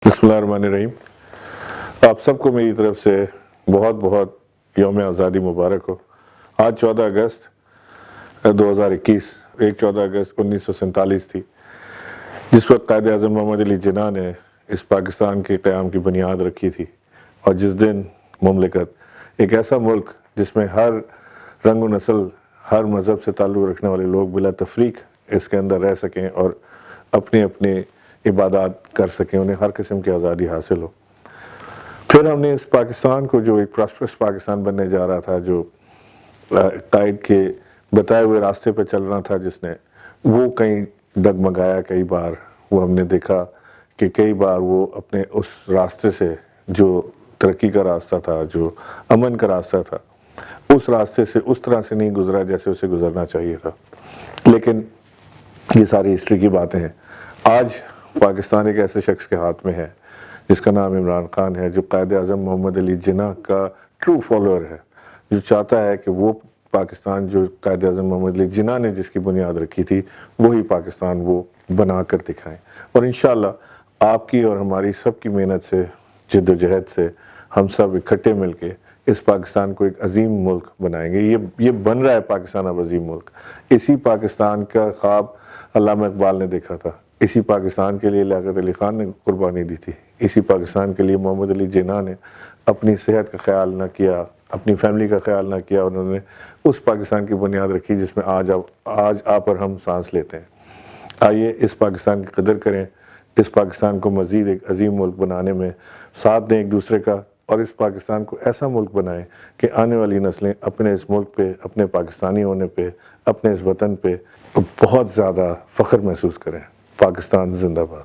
बिस्मिल्लाहिर्रहमानिर्रहीम। आप सबको मेरी तरफ से बहुत बहुत यौम आज़ादी मुबारक हो। आज 14 अगस्त 2021, 14 अगस्त 1947 थी, जिस वक्त कायद आज़म मोहम्मद अली जिन्ना ने इस पाकिस्तान के क़याम की बुनियाद रखी थी, और जिस दिन मुमलिकत एक ऐसा मुल्क जिसमें हर रंग व नस्ल, हर मज़हब से ताल्लुक़ रखने वाले लोग बिला तफरीक इसके अंदर रह सकें और अपने अपने इबादत कर सकें, उन्हें हर किस्म की आज़ादी हासिल हो। फिर हमने इस पाकिस्तान को, जो एक प्रॉस्परस पाकिस्तान बनने जा रहा था, जो कायद के बताए हुए रास्ते पर चल रहा था, जिसने वो कहीं डगमगाया, कई बार वो हमने देखा कि कई बार वो अपने उस रास्ते से, जो तरक्की का रास्ता था, जो अमन का रास्ता था, उस रास्ते से उस तरह से नहीं गुजरा जैसे उसे गुजरना चाहिए था। लेकिन ये सारी हिस्ट्री की बातें हैं। आज पाकिस्तान एक ऐसे शख्स के हाथ में है जिसका नाम इमरान खान है, जो कायद आज़म मोहम्मद अली जिन्ना का ट्रू फॉलोअर है, जो चाहता है कि वो पाकिस्तान जो कायद आज़म मोहम्मद अली जिन्ना ने जिसकी बुनियाद रखी थी, वही पाकिस्तान वो बना कर दिखाएं। और इंशाअल्लाह आपकी और हमारी सबकी मेहनत से, जद्दोजहद से हम सब इकट्ठे मिलके इस पाकिस्तान को एक अजीम मुल्क बनाएंगे। ये बन रहा है पाकिस्तान अब अजीम मुल्क। इसी पाकिस्तान का ख्वाब अल्लामा इकबाल ने देखा था, इसी पाकिस्तान के लिए लियाकत अली खान ने कुर्बानी दी थी, इसी पाकिस्तान के लिए मोहम्मद अली जिन्ना ने अपनी सेहत का ख्याल ना किया, अपनी फैमिली का ख्याल ना किया, उन्होंने उस पाकिस्तान की बुनियाद रखी जिसमें आज आप और हम सांस लेते हैं। आइए इस पाकिस्तान की कदर करें, इस पाकिस्तान को मज़ीद एक अजीम मुल्क बनाने में साथ दें एक दूसरे का, और इस पाकिस्तान को ऐसा मुल्क बनाएं कि आने वाली नस्लें अपने इस मुल्क पे, अपने पाकिस्तानी होने पे, अपने इस वतन पे बहुत ज़्यादा फ़ख्र महसूस करें। पाकिस्तान जिंदाबाद।